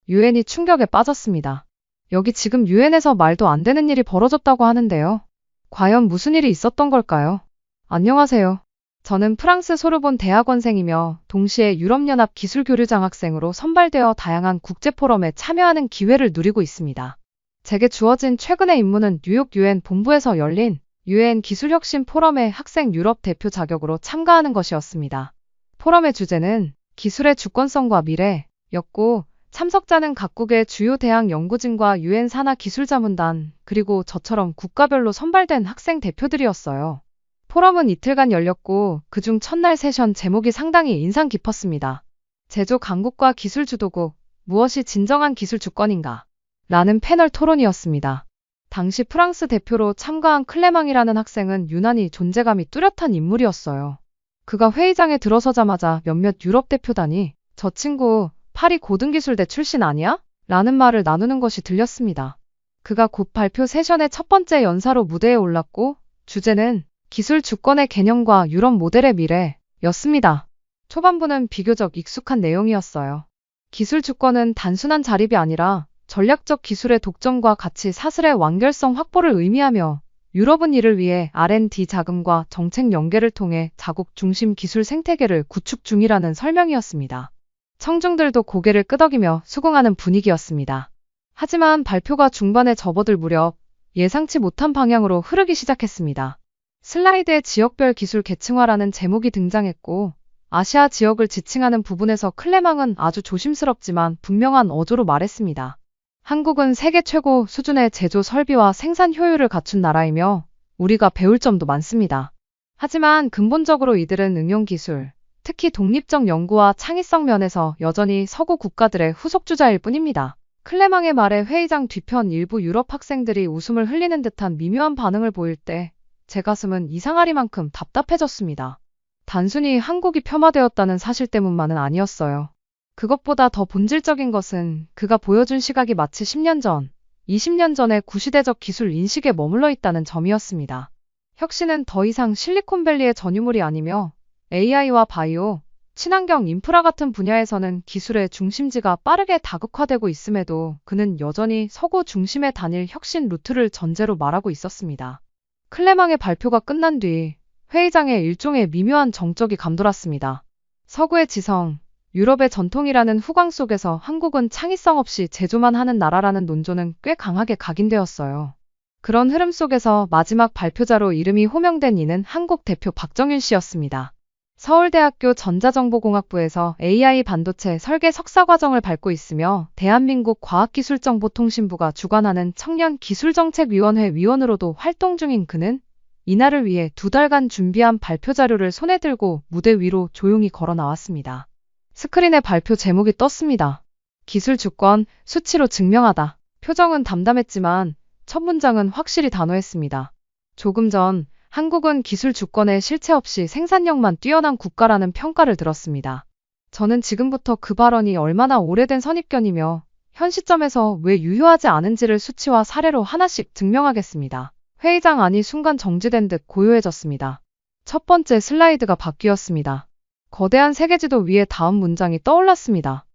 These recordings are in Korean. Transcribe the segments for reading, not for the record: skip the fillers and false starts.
유엔이 충격에 빠졌습니다. 여기 지금 유엔에서 말도 안 되는 일이 벌어졌다고 하는데요. 과연 무슨 일이 있었던 걸까요? 안녕하세요. 저는 프랑스 소르본 대학원생이며 동시에 유럽연합 기술교류 장학생으로 선발되어 다양한 국제포럼에 참여하는 기회를 누리고 있습니다. 제게 주어진 최근의 임무는 뉴욕 유엔 본부에서 열린 유엔 기술혁신 포럼의 학생 유럽 대표 자격으로 참가하는 것이었습니다. 포럼의 주제는 기술의 주권성과 미래였고, 참석자는 각국의 주요 대학 연구진과 유엔 산하 기술자문단, 그리고 저처럼 국가별로 선발된 학생 대표들이었어요. 포럼은 이틀간 열렸고, 그중 첫날 세션 제목이 상당히 인상 깊었습니다. 제조 강국과 기술 주도국, 무엇이 진정한 기술 주권인가? 라는 패널 토론이었습니다. 당시 프랑스 대표로 참가한 클레망이라는 학생은 유난히 존재감이 뚜렷한 인물이었어요. 그가 회의장에 들어서자마자 몇몇 유럽 대표단이 저 친구 파리 고등기술대 출신 아니야? 라는 말을 나누는 것이 들렸습니다. 그가 곧 발표 세션의 첫 번째 연사로 무대에 올랐고, 주제는 기술 주권의 개념과 유럽 모델의 미래였습니다. 초반부는 비교적 익숙한 내용이었어요. 기술 주권은 단순한 자립이 아니라 전략적 기술의 독점과 가치 사슬의 완결성 확보를 의미하며, 유럽은 이를 위해 R&D 자금과 정책 연계를 통해 자국 중심 기술 생태계를 구축 중이라는 설명이었습니다. 청중들도 고개를 끄덕이며 수긍하는 분위기였습니다. 하지만 발표가 중반에 접어들 무렵 예상치 못한 방향으로 흐르기 시작했습니다. 슬라이드에 지역별 기술 계층화라는 제목이 등장했고, 아시아 지역을 지칭하는 부분에서 클레망은 아주 조심스럽지만 분명한 어조로 말했습니다. 한국은 세계 최고 수준의 제조 설비와 생산 효율을 갖춘 나라이며 우리가 배울 점도 많습니다. 하지만 근본적으로 이들은 응용기술, 특히 독립적 연구와 창의성 면에서 여전히 서구 국가들의 후속주자일 뿐입니다. 클레망의 말에 회의장 뒤편 일부 유럽 학생들이 웃음을 흘리는 듯한 미묘한 반응을 보일 때 제 가슴은 이상하리만큼 답답해졌습니다. 단순히 한국이 폄하되었다는 사실 때문만은 아니었어요. 그것보다 더 본질적인 것은 그가 보여준 시각이 마치 10년 전, 20년 전의 구시대적 기술 인식에 머물러 있다는 점이었습니다. 혁신은 더 이상 실리콘밸리의 전유물이 아니며 AI와 바이오, 친환경 인프라 같은 분야에서는 기술의 중심지가 빠르게 다극화되고 있음에도 그는 여전히 서구 중심의 단일 혁신 루트를 전제로 말하고 있었습니다. 클레망의 발표가 끝난 뒤 회의장에 일종의 미묘한 정적이 감돌았습니다. 서구의 지성, 유럽의 전통이라는 후광 속에서 한국은 창의성 없이 제조만 하는 나라라는 논조는 꽤 강하게 각인되었어요. 그런 흐름 속에서 마지막 발표자로 이름이 호명된 이는 한국 대표 박정윤 씨였습니다. 서울대학교 전자정보공학부에서 AI 반도체 설계 석사과정을 밟고 있으며 대한민국 과학기술정보통신부가 주관하는 청년기술정책위원회 위원으로도 활동 중인 그는 이날을 위해 2달간 준비한 발표 자료를 손에 들고 무대 위로 조용히 걸어 나왔습니다. 스크린에 발표 제목이 떴습니다. 기술 주권, 수치로 증명하다. 표정은 담담했지만 첫 문장은 확실히 단호했습니다. 조금 전 한국은 기술 주권에 실체 없이 생산력만 뛰어난 국가라는 평가를 들었습니다. 저는 지금부터 그 발언이 얼마나 오래된 선입견이며 현 시점에서 왜 유효하지 않은지를 수치와 사례로 하나씩 증명하겠습니다. 회의장 안이 순간 정지된 듯 고요해졌습니다. 첫 번째 슬라이드가 바뀌었습니다. 거대한 세계지도 위에 다음 문장이 떠올랐습니다.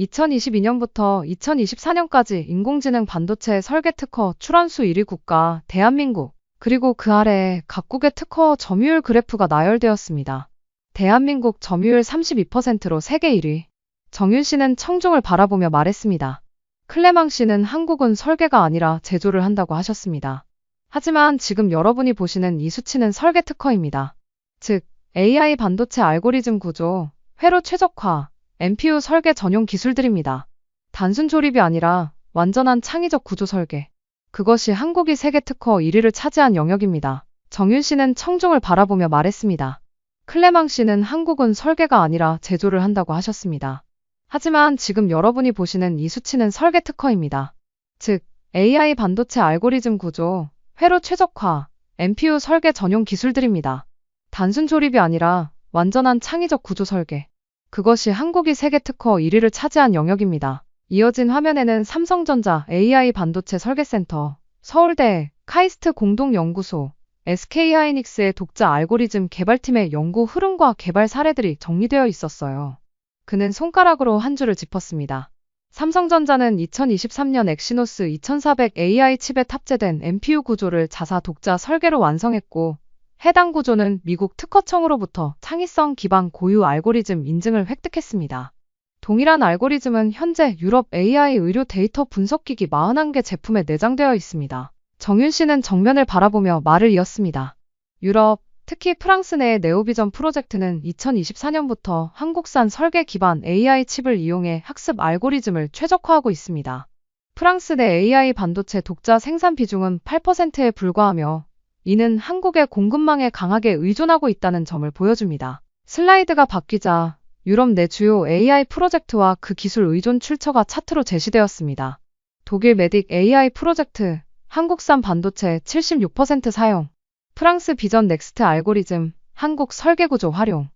2022년부터 2024년까지 인공지능 반도체 설계 특허 출원수 1위 국가 대한민국, 그리고 그 아래에 각국의 특허 점유율 그래프가 나열되었습니다. 대한민국 점유율 32%로 세계 1위. 정윤 씨는 청중을 바라보며 말했습니다. 클레망 씨는 한국은 설계가 아니라 제조를 한다고 하셨습니다. 하지만 지금 여러분이 보시는 이 수치는 설계 특허입니다. 즉, AI 반도체 알고리즘 구조, 회로 최적화, NPU 설계 전용 기술들입니다. 단순 조립이 아니라 완전한 창의적 구조 설계. 그것이 한국이 세계 특허 1위를 차지한 영역입니다. 정윤 씨는 청중을 바라보며 말했습니다. 클레망 씨는 한국은 설계가 아니라 제조를 한다고 하셨습니다. 하지만 지금 여러분이 보시는 이 수치는 설계 특허입니다. 즉, AI 반도체 알고리즘 구조, 회로 최적화, NPU 설계 전용 기술들입니다. 단순 조립이 아니라 완전한 창의적 구조 설계. 그것이 한국이 세계 특허 1위를 차지한 영역입니다. 이어진 화면에는 삼성전자 AI 반도체 설계센터, 서울대, 카이스트 공동연구소, SK하이닉스의 독자 알고리즘 개발팀의 연구 흐름과 개발 사례들이 정리되어 있었어요. 그는 손가락으로 한 줄을 짚었습니다. 삼성전자는 2023년 엑시노스 2400 AI 칩에 탑재된 NPU 구조를 자사 독자 설계로 완성했고, 해당 구조는 미국 특허청으로부터 창의성 기반 고유 알고리즘 인증을 획득했습니다. 동일한 알고리즘은 현재 유럽 AI 의료 데이터 분석기기 41개 제품에 내장되어 있습니다. 정윤 씨는 정면을 바라보며 말을 이었습니다. 유럽, 특히 프랑스 내의 네오비전 프로젝트는 2024년부터 한국산 설계 기반 AI 칩을 이용해 학습 알고리즘을 최적화하고 있습니다. 프랑스 내 AI 반도체 독자 생산 비중은 8%에 불과하며 이는 한국의 공급망에 강하게 의존하고 있다는 점을 보여줍니다. 슬라이드가 바뀌자 유럽 내 주요 AI 프로젝트와 그 기술 의존 출처가 차트로 제시되었습니다. 독일 메딕 AI 프로젝트, 한국산 반도체 76% 사용, 프랑스 비전 넥스트 알고리즘, 한국 설계구조 활용,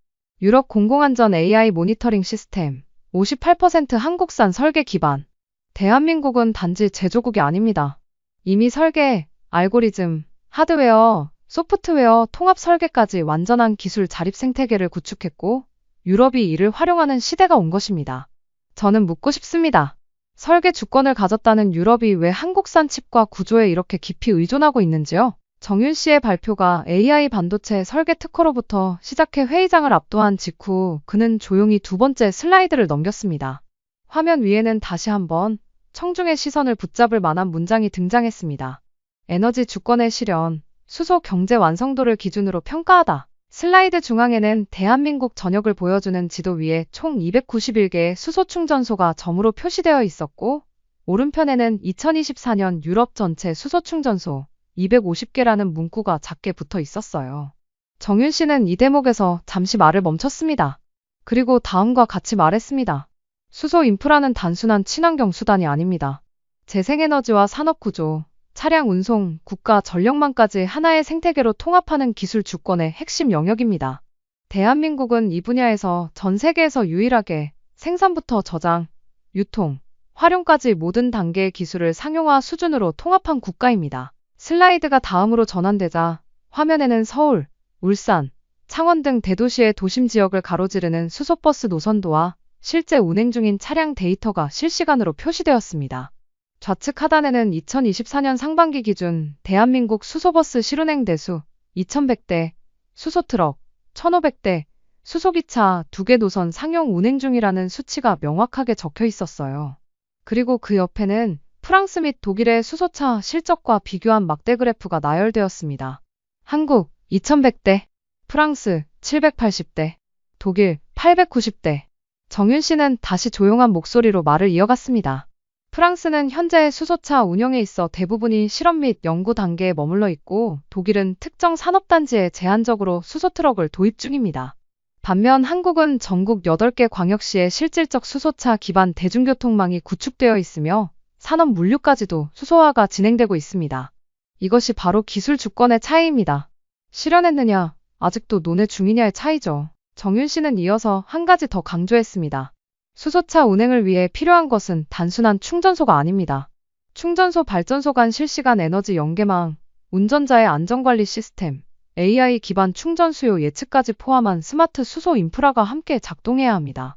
유럽 공공안전 AI 모니터링 시스템, 58% 한국산 설계 기반. 대한민국은 단지 제조국이 아닙니다. 이미 설계, 알고리즘, 하드웨어, 소프트웨어 통합 설계까지 완전한 기술 자립 생태계를 구축했고, 유럽이 이를 활용하는 시대가 온 것입니다. 저는 묻고 싶습니다. 설계 주권을 가졌다는 유럽이 왜 한국산 칩과 구조에 이렇게 깊이 의존하고 있는지요? 정윤 씨의 발표가 AI 반도체 설계 특허로부터 시작해 회의장을 압도한 직후 그는 조용히 두 번째 슬라이드를 넘겼습니다. 화면 위에는 다시 한번 청중의 시선을 붙잡을 만한 문장이 등장했습니다. 에너지 주권의 실현, 수소 경제 완성도를 기준으로 평가하다. 슬라이드 중앙에는 대한민국 전역을 보여주는 지도 위에 총 291개의 수소 충전소가 점으로 표시되어 있었고, 오른편에는 2024년 유럽 전체 수소 충전소 250개라는 문구가 작게 붙어 있었어요. 정윤 씨는 이 대목에서 잠시 말을 멈췄습니다. 그리고 다음과 같이 말했습니다. 수소 인프라는 단순한 친환경 수단이 아닙니다. 재생에너지와 산업구조, 차량 운송, 국가 전력망까지 하나의 생태계로 통합하는 기술 주권의 핵심 영역입니다. 대한민국은 이 분야에서 전 세계에서 유일하게 생산부터 저장, 유통, 활용까지 모든 단계의 기술을 상용화 수준으로 통합한 국가입니다. 슬라이드가 다음으로 전환되자 화면에는 서울, 울산, 창원 등 대도시의 도심 지역을 가로지르는 수소버스 노선도와 실제 운행 중인 차량 데이터가 실시간으로 표시되었습니다. 좌측 하단에는 2024년 상반기 기준 대한민국 수소버스 실운행 대수 2100대, 수소트럭 1500대, 수소기차 2개 노선 상용 운행 중이라는 수치가 명확하게 적혀 있었어요. 그리고 그 옆에는 프랑스 및 독일의 수소차 실적과 비교한 막대 그래프가 나열되었습니다. 한국 2100대, 프랑스 780대, 독일 890대. 정윤 씨는 다시 조용한 목소리로 말을 이어갔습니다. 프랑스는 현재 수소차 운영에 있어 대부분이 실험 및 연구 단계에 머물러 있고 독일은 특정 산업단지에 제한적으로 수소트럭을 도입 중입니다. 반면 한국은 전국 8개 광역시에 실질적 수소차 기반 대중교통망이 구축되어 있으며 산업 물류까지도 수소화가 진행되고 있습니다. 이것이 바로 기술 주권의 차이입니다. 실현했느냐, 아직도 논의 중이냐의 차이죠. 정윤 씨는 이어서 한 가지 더 강조했습니다. 수소차 운행을 위해 필요한 것은 단순한 충전소가 아닙니다. 충전소 발전소 간 실시간 에너지 연계망, 운전자의 안전관리 시스템, AI 기반 충전 수요 예측까지 포함한 스마트 수소 인프라가 함께 작동해야 합니다.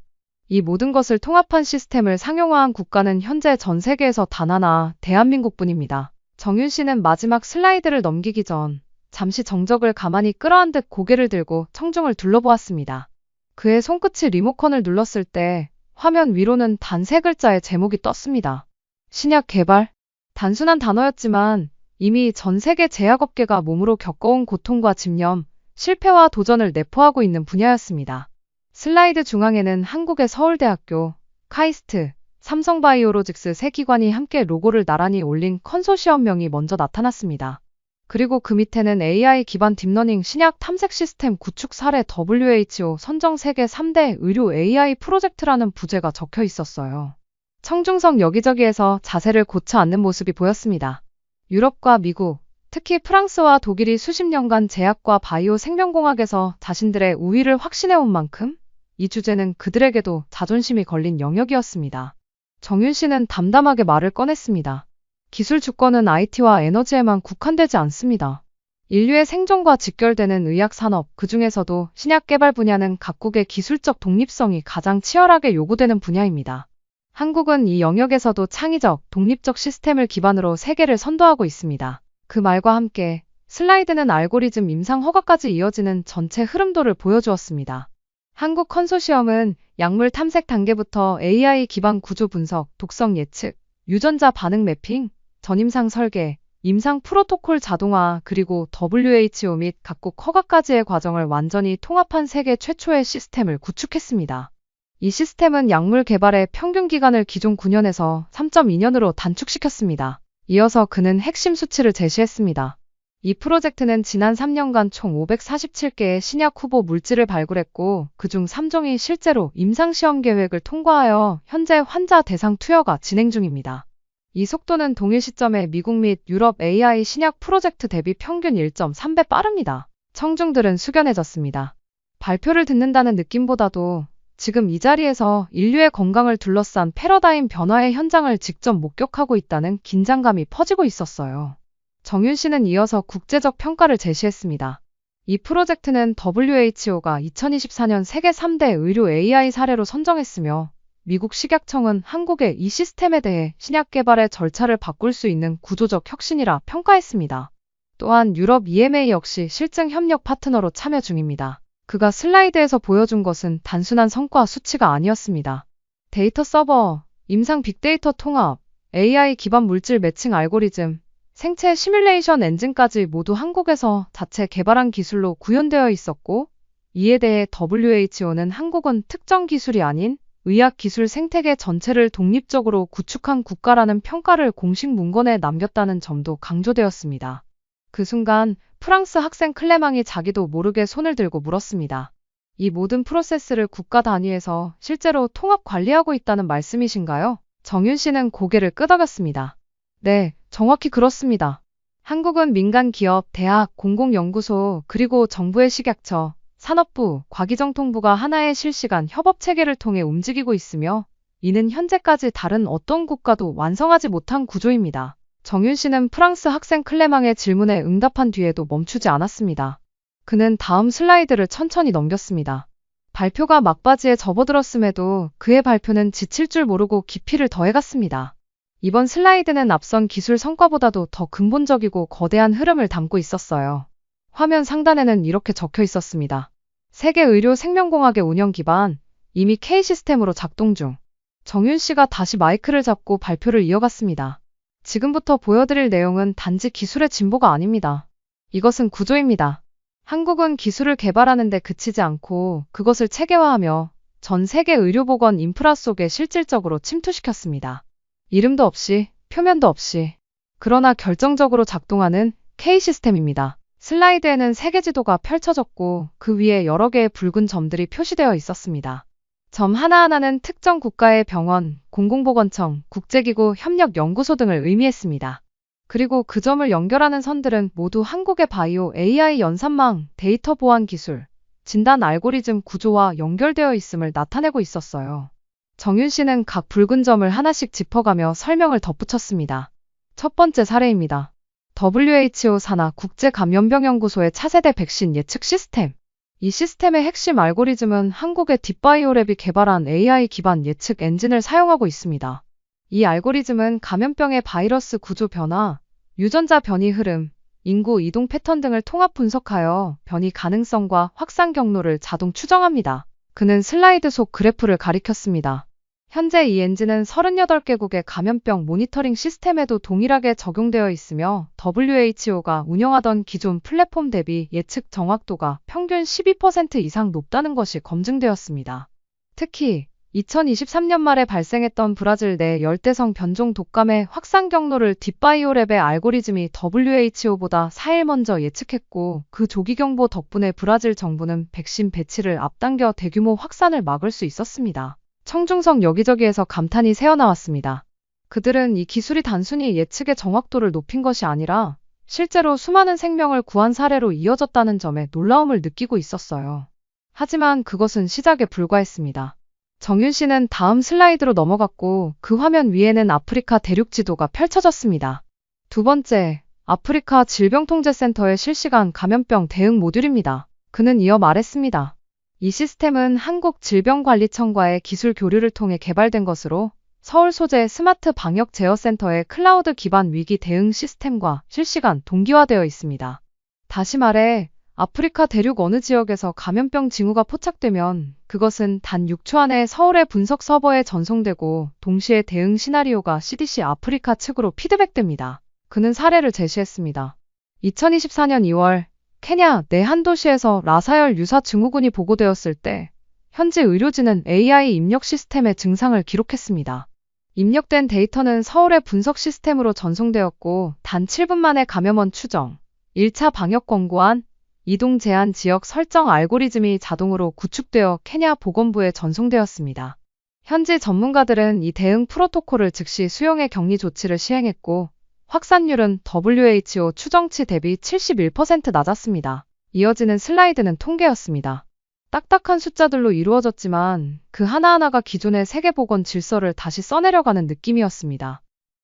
이 모든 것을 통합한 시스템을 상용화한 국가는 현재 전 세계에서 단 하나, 대한민국뿐입니다. 정윤 씨는 마지막 슬라이드를 넘기기 전 잠시 정적을 가만히 끌어안 듯 고개를 들고 청중을 둘러보았습니다. 그의 손끝이 리모컨을 눌렀을 때 화면 위로는 단 3글자의 제목이 떴습니다. 신약 개발? 단순한 단어였지만 이미 전 세계 제약업계가 몸으로 겪어온 고통과 집념, 실패와 도전을 내포하고 있는 분야였습니다. 슬라이드 중앙에는 한국의 서울대학교, 카이스트, 삼성바이오로직스 세 기관이 함께 로고를 나란히 올린 컨소시엄명이 먼저 나타났습니다. 그리고 그 밑에는 AI 기반 딥러닝 신약 탐색 시스템 구축 사례 WHO 선정 세계 3대 의료 AI 프로젝트라는 부제가 적혀 있었어요. 청중석 여기저기에서 자세를 고쳐 앉는 모습이 보였습니다. 유럽과 미국, 특히 프랑스와 독일이 수십 년간 제약과 바이오 생명공학에서 자신들의 우위를 확신해온 만큼 이 주제는 그들에게도 자존심이 걸린 영역이었습니다. 정윤 씨는 담담하게 말을 꺼냈습니다. 기술 주권은 IT와 에너지에만 국한되지 않습니다. 인류의 생존과 직결되는 의학 산업, 그중에서도 신약 개발 분야는 각국의 기술적 독립성이 가장 치열하게 요구되는 분야입니다. 한국은 이 영역에서도 창의적, 독립적 시스템을 기반으로 세계를 선도하고 있습니다. 그 말과 함께 슬라이드는 알고리즘 임상 허가까지 이어지는 전체 흐름도를 보여주었습니다. 한국 컨소시엄은 약물 탐색 단계부터 AI 기반 구조 분석, 독성 예측, 유전자 반응 매핑, 전임상 설계, 임상 프로토콜 자동화, 그리고 WHO 및 각국 허가까지의 과정을 완전히 통합한 세계 최초의 시스템을 구축했습니다. 이 시스템은 약물 개발의 평균 기간을 기존 9년에서 3.2년으로 단축시켰습니다. 이어서 그는 핵심 수치를 제시했습니다. 이 프로젝트는 지난 3년간 총 547개의 신약 후보 물질을 발굴했고, 그중 3종이 실제로 임상시험 계획을 통과하여 현재 환자 대상 투여가 진행 중입니다. 이 속도는 동일 시점에 미국 및 유럽 AI 신약 프로젝트 대비 평균 1.3배 빠릅니다. 청중들은 숙연해졌습니다. 발표를 듣는다는 느낌보다도 지금 이 자리에서 인류의 건강을 둘러싼 패러다임 변화의 현장을 직접 목격하고 있다는 긴장감이 퍼지고 있었어요. 정윤 씨는 이어서 국제적 평가를 제시했습니다. 이 프로젝트는 WHO가 2024년 세계 3대 의료 AI 사례로 선정했으며, 미국 식약청은 한국의 이 시스템에 대해 신약 개발의 절차를 바꿀 수 있는 구조적 혁신이라 평가했습니다. 또한 유럽 EMA 역시 실증 협력 파트너로 참여 중입니다. 그가 슬라이드에서 보여준 것은 단순한 성과 수치가 아니었습니다. 데이터 서버, 임상 빅데이터 통합, AI 기반 물질 매칭 알고리즘, 생체 시뮬레이션 엔진까지 모두 한국에서 자체 개발한 기술로 구현되어 있었고, 이에 대해 WHO는 한국은 특정 기술이 아닌 의학 기술 생태계 전체를 독립적으로 구축한 국가라는 평가를 공식 문건에 남겼다는 점도 강조되었습니다. 그 순간 프랑스 학생 클레망이 자기도 모르게 손을 들고 물었습니다. 이 모든 프로세스를 국가 단위에서 실제로 통합 관리하고 있다는 말씀이신가요? 정윤 씨는 고개를 끄덕였습니다. 네, 정확히 그렇습니다. 한국은 민간 기업, 대학, 공공연구소, 그리고 정부의 식약처, 산업부, 과기정통부가 하나의 실시간 협업 체계를 통해 움직이고 있으며, 이는 현재까지 다른 어떤 국가도 완성하지 못한 구조입니다. 정윤 씨는 프랑스 학생 클레망의 질문에 응답한 뒤에도 멈추지 않았습니다. 그는 다음 슬라이드를 천천히 넘겼습니다. 발표가 막바지에 접어들었음에도 그의 발표는 지칠 줄 모르고 깊이를 더해갔습니다. 이번 슬라이드는 앞선 기술 성과보다도 더 근본적이고 거대한 흐름을 담고 있었어요. 화면 상단에는 이렇게 적혀 있었습니다. 세계 의료 생명공학의 운영 기반, 이미 K-시스템으로 작동 중. 정윤 씨가 다시 마이크를 잡고 발표를 이어갔습니다. 지금부터 보여드릴 내용은 단지 기술의 진보가 아닙니다. 이것은 구조입니다. 한국은 기술을 개발하는 데 그치지 않고 그것을 체계화하며 전 세계 의료보건 인프라 속에 실질적으로 침투시켰습니다. 이름도 없이, 표면도 없이. 그러나 결정적으로 작동하는 K-시스템입니다. 슬라이드에는 세계 지도가 펼쳐졌고 그 위에 여러 개의 붉은 점들이 표시되어 있었습니다. 점 하나하나는 특정 국가의 병원, 공공보건청, 국제기구, 협력연구소 등을 의미했습니다. 그리고 그 점을 연결하는 선들은 모두 한국의 바이오 AI 연산망, 데이터 보안 기술, 진단 알고리즘 구조와 연결되어 있음을 나타내고 있었어요. 정윤 씨는 각 붉은 점을 하나씩 짚어가며 설명을 덧붙였습니다. 첫 번째 사례입니다. WHO 산하 국제감염병연구소의 차세대 백신 예측 시스템. 이 시스템의 핵심 알고리즘은 한국의 딥바이오랩이 개발한 AI 기반 예측 엔진을 사용하고 있습니다. 이 알고리즘은 감염병의 바이러스 구조 변화, 유전자 변이 흐름, 인구 이동 패턴 등을 통합 분석하여 변이 가능성과 확산 경로를 자동 추정합니다. 그는 슬라이드 속 그래프를 가리켰습니다. 현재 이 엔진은 38개국의 감염병 모니터링 시스템에도 동일하게 적용되어 있으며 WHO가 운영하던 기존 플랫폼 대비 예측 정확도가 평균 12% 이상 높다는 것이 검증되었습니다. 특히 2023년 말에 발생했던 브라질 내 열대성 변종 독감의 확산 경로를 딥바이오랩의 알고리즘이 WHO보다 4일 먼저 예측했고, 그 조기 경보 덕분에 브라질 정부는 백신 배치를 앞당겨 대규모 확산을 막을 수 있었습니다. 청중석 여기저기에서 감탄이 새어나왔습니다. 그들은 이 기술이 단순히 예측의 정확도를 높인 것이 아니라 실제로 수많은 생명을 구한 사례로 이어졌다는 점에 놀라움을 느끼고 있었어요. 하지만 그것은 시작에 불과했습니다. 정윤 씨는 다음 슬라이드로 넘어갔고 그 화면 위에는 아프리카 대륙 지도가 펼쳐졌습니다. 두 번째, 아프리카 질병통제센터의 실시간 감염병 대응 모듈입니다. 그는 이어 말했습니다. 이 시스템은 한국질병관리청과의 기술 교류를 통해 개발된 것으로 서울 소재 스마트 방역 제어센터의 클라우드 기반 위기 대응 시스템과 실시간 동기화되어 있습니다. 다시 말해, 아프리카 대륙 어느 지역에서 감염병 징후가 포착되면 그것은 단 6초 안에 서울의 분석 서버에 전송되고 동시에 대응 시나리오가 CDC 아프리카 측으로 피드백됩니다. 그는 사례를 제시했습니다. 2024년 2월 케냐 내 한 도시에서 라사열 유사 증후군이 보고되었을 때 현지 의료진은 AI 입력 시스템의 증상을 기록했습니다. 입력된 데이터는 서울의 분석 시스템으로 전송되었고 단 7분 만에 감염원 추정, 1차 방역 권고안, 이동 제한 지역 설정 알고리즘이 자동으로 구축되어 케냐 보건부에 전송되었습니다. 현지 전문가들은 이 대응 프로토콜을 즉시 수용해 격리 조치를 시행했고 확산율은 WHO 추정치 대비 71% 낮았습니다. 이어지는 슬라이드는 통계였습니다. 딱딱한 숫자들로 이루어졌지만 그 하나하나가 기존의 세계보건 질서를 다시 써내려가는 느낌이었습니다.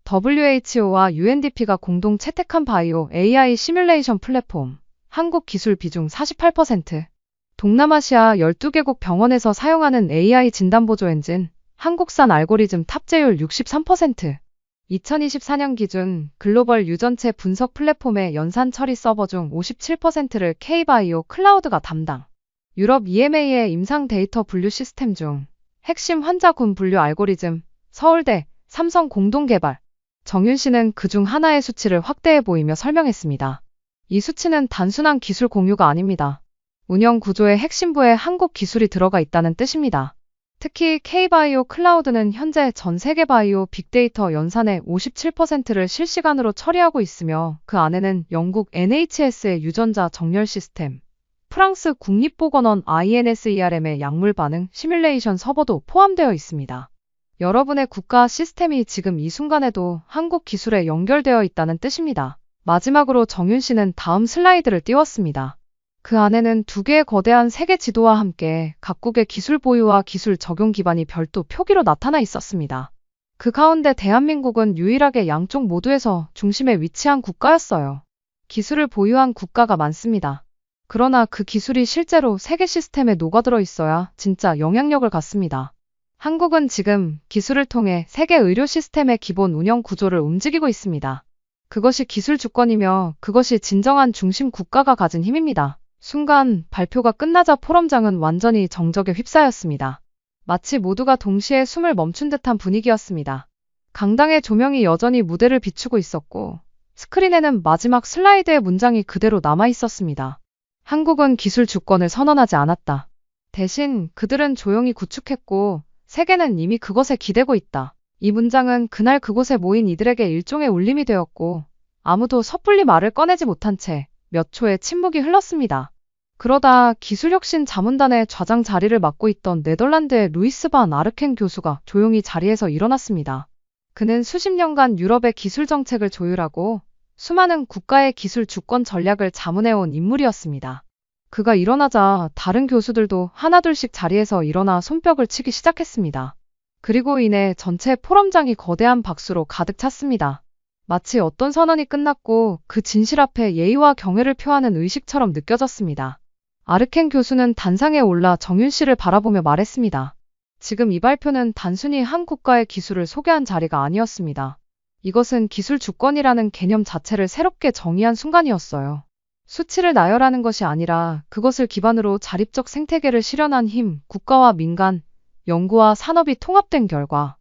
WHO와 UNDP가 공동 채택한 바이오 AI 시뮬레이션 플랫폼, 한국 기술 비중 48%, 동남아시아 12개국 병원에서 사용하는 AI 진단보조 엔진, 한국산 알고리즘 탑재율 63%, 2024년 기준 글로벌 유전체 분석 플랫폼의 연산 처리 서버 중 57%를 K바이오 클라우드가 담당. 유럽 EMA의 임상 데이터 분류 시스템 중 핵심 환자군 분류 알고리즘, 서울대, 삼성 공동 개발. 정윤 씨는 그중 하나의 수치를 확대해 보이며 설명했습니다. 이 수치는 단순한 기술 공유가 아닙니다. 운영 구조의 핵심부에 한국 기술이 들어가 있다는 뜻입니다. 특히 K바이오 클라우드는 현재 전 세계 바이오 빅데이터 연산의 57%를 실시간으로 처리하고 있으며 그 안에는 영국 NHS의 유전자 정렬 시스템, 프랑스 국립보건원 INSERM의 약물 반응 시뮬레이션 서버도 포함되어 있습니다. 여러분의 국가 시스템이 지금 이 순간에도 한국 기술에 연결되어 있다는 뜻입니다. 마지막으로 정윤 씨는 다음 슬라이드를 띄웠습니다. 그 안에는 두 개의 거대한 세계 지도와 함께 각국의 기술 보유와 기술 적용 기반이 별도 표기로 나타나 있었습니다. 그 가운데 대한민국은 유일하게 양쪽 모두에서 중심에 위치한 국가였어요. 기술을 보유한 국가가 많습니다. 그러나 그 기술이 실제로 세계 시스템에 녹아들어 있어야 진짜 영향력을 갖습니다. 한국은 지금 기술을 통해 세계 의료 시스템의 기본 운영 구조를 움직이고 있습니다. 그것이 기술 주권이며 그것이 진정한 중심 국가가 가진 힘입니다. 순간 발표가 끝나자 포럼장은 완전히 정적에 휩싸였습니다. 마치 모두가 동시에 숨을 멈춘 듯한 분위기였습니다. 강당의 조명이 여전히 무대를 비추고 있었고 스크린에는 마지막 슬라이드의 문장이 그대로 남아 있었습니다. 한국은 기술 주권을 선언하지 않았다. 대신 그들은 조용히 구축했고 세계는 이미 그것에 기대고 있다. 이 문장은 그날 그곳에 모인 이들에게 일종의 울림이 되었고 아무도 섣불리 말을 꺼내지 못한 채 몇 초의 침묵이 흘렀습니다. 그러다 기술혁신 자문단의 좌장 자리를 맡고 있던 네덜란드의 루이스 반 아르켄 교수가 조용히 자리에서 일어났습니다. 그는 수십 년간 유럽의 기술 정책을 조율하고 수많은 국가의 기술 주권 전략을 자문해온 인물이었습니다. 그가 일어나자 다른 교수들도 하나둘씩 자리에서 일어나 손뼉을 치기 시작했습니다. 그리고 이내 전체 포럼장이 거대한 박수로 가득 찼습니다. 마치 어떤 선언이 끝났고 그 진실 앞에 예의와 경애를 표하는 의식처럼 느껴졌습니다. 아르켄 교수는 단상에 올라 정윤 씨를 바라보며 말했습니다. 지금 이 발표는 단순히 한 국가의 기술을 소개한 자리가 아니었습니다. 이것은 기술 주권이라는 개념 자체를 새롭게 정의한 순간이었어요. 수치를 나열하는 것이 아니라 그것을 기반으로 자립적 생태계를 실현한 힘, 국가와 민간, 연구와 산업이 통합된 결과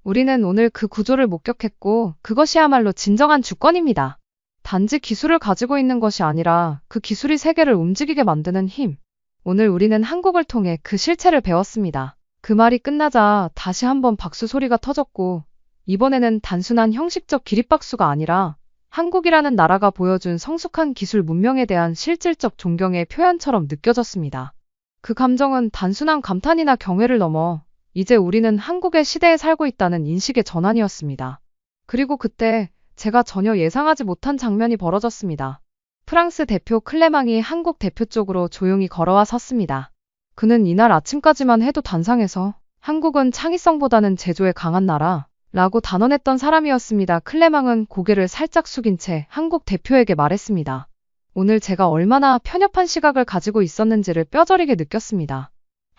우리는 오늘 그 구조를 목격했고 그것이야말로 진정한 주권입니다. 단지 기술을 가지고 있는 것이 아니라 그 기술이 세계를 움직이게 만드는 힘. 오늘 우리는 한국을 통해 그 실체를 배웠습니다. 그 말이 끝나자 다시 한번 박수 소리가 터졌고 이번에는 단순한 형식적 기립박수가 아니라 한국이라는 나라가 보여준 성숙한 기술 문명에 대한 실질적 존경의 표현처럼 느껴졌습니다. 그 감정은 단순한 감탄이나 경애를 넘어 이제 우리는 한국의 시대에 살고 있다는 인식의 전환이었습니다. 그리고 그때 제가 전혀 예상하지 못한 장면이 벌어졌습니다. 프랑스 대표 클레망이 한국 대표 쪽으로 조용히 걸어와 섰습니다. 그는 이날 아침까지만 해도 단상에서 한국은 창의성보다는 제조에 강한 나라 라고 단언했던 사람이었습니다. 클레망은 고개를 살짝 숙인 채 한국 대표에게 말했습니다. 오늘 제가 얼마나 편협한 시각을 가지고 있었는지를 뼈저리게 느꼈습니다.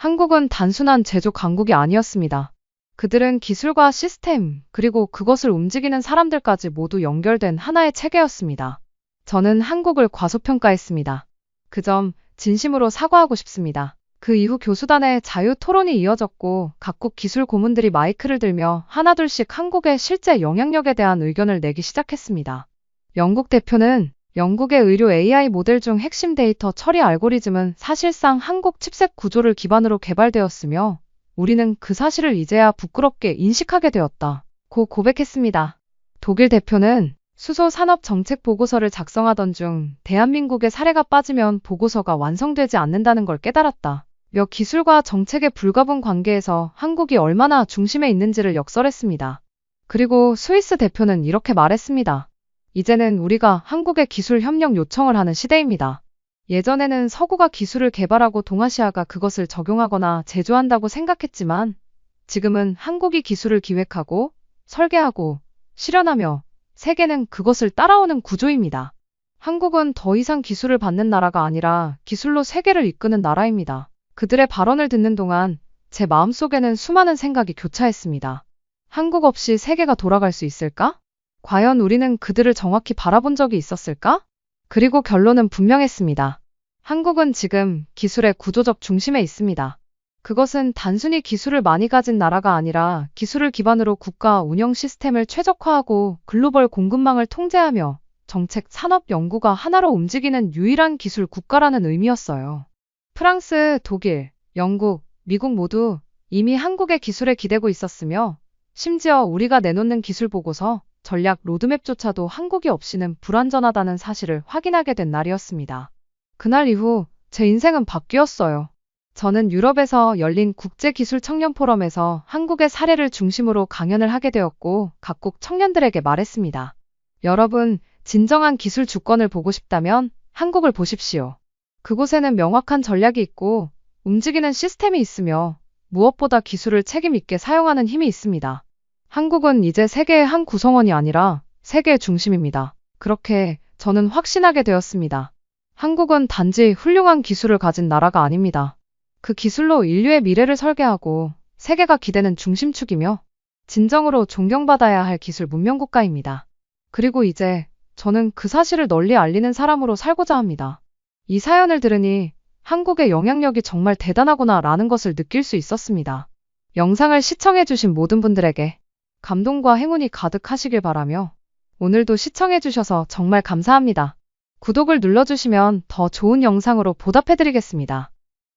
한국은 단순한 제조 강국이 아니었습니다. 그들은 기술과 시스템, 그리고 그것을 움직이는 사람들까지 모두 연결된 하나의 체계였습니다. 저는 한국을 과소평가했습니다. 그 점 진심으로 사과하고 싶습니다. 그 이후 교수단의 자유 토론이 이어졌고 각국 기술 고문들이 마이크를 들며 하나둘씩 한국의 실제 영향력에 대한 의견을 내기 시작했습니다. 영국 대표는 영국의 의료 AI 모델 중 핵심 데이터 처리 알고리즘은 사실상 한국 칩셋 구조를 기반으로 개발되었으며 우리는 그 사실을 이제야 부끄럽게 인식하게 되었다. 고 고백했습니다. 독일 대표는 수소 산업 정책 보고서를 작성하던 중 대한민국의 사례가 빠지면 보고서가 완성되지 않는다는 걸 깨달았다. 며 기술과 정책의 불가분 관계에서 한국이 얼마나 중심에 있는지를 역설했습니다. 그리고 스위스 대표는 이렇게 말했습니다. 이제는 우리가 한국에 기술 협력 요청을 하는 시대입니다. 예전에는 서구가 기술을 개발하고 동아시아가 그것을 적용하거나 제조한다고 생각했지만 지금은 한국이 기술을 기획하고 설계하고 실현하며 세계는 그것을 따라오는 구조입니다. 한국은 더 이상 기술을 받는 나라가 아니라 기술로 세계를 이끄는 나라입니다. 그들의 발언을 듣는 동안 제 마음속에는 수많은 생각이 교차했습니다. 한국 없이 세계가 돌아갈 수 있을까? 과연 우리는 그들을 정확히 바라본 적이 있었을까? 그리고 결론은 분명했습니다. 한국은 지금 기술의 구조적 중심에 있습니다. 그것은 단순히 기술을 많이 가진 나라가 아니라 기술을 기반으로 국가 운영 시스템을 최적화하고 글로벌 공급망을 통제하며 정책, 산업, 연구가 하나로 움직이는 유일한 기술 국가라는 의미였어요. 프랑스, 독일, 영국, 미국 모두 이미 한국의 기술에 기대고 있었으며 심지어 우리가 내놓는 기술 보고서, 전략 로드맵조차도 한국이 없이는 불완전하다는 사실을 확인하게 된 날이었습니다. 그날 이후 제 인생은 바뀌었어요. 저는 유럽에서 열린 국제기술 청년 포럼에서 한국의 사례를 중심으로 강연을 하게 되었고 각국 청년들에게 말했습니다. 여러분, 진정한 기술 주권을 보고 싶다면 한국을 보십시오. 그곳에는 명확한 전략이 있고 움직이는 시스템이 있으며 무엇보다 기술을 책임 있게 사용하는 힘이 있습니다. 한국은 이제 세계의 한 구성원이 아니라 세계의 중심입니다. 그렇게 저는 확신하게 되었습니다. 한국은 단지 훌륭한 기술을 가진 나라가 아닙니다. 그 기술로 인류의 미래를 설계하고 세계가 기대는 중심축이며 진정으로 존경받아야 할 기술 문명 국가입니다. 그리고 이제 저는 그 사실을 널리 알리는 사람으로 살고자 합니다. 이 사연을 들으니 한국의 영향력이 정말 대단하구나 라는 것을 느낄 수 있었습니다. 영상을 시청해주신 모든 분들에게 감동과 행운이 가득하시길 바라며 오늘도 시청해주셔서 정말 감사합니다. 구독을 눌러주시면 더 좋은 영상으로 보답해드리겠습니다.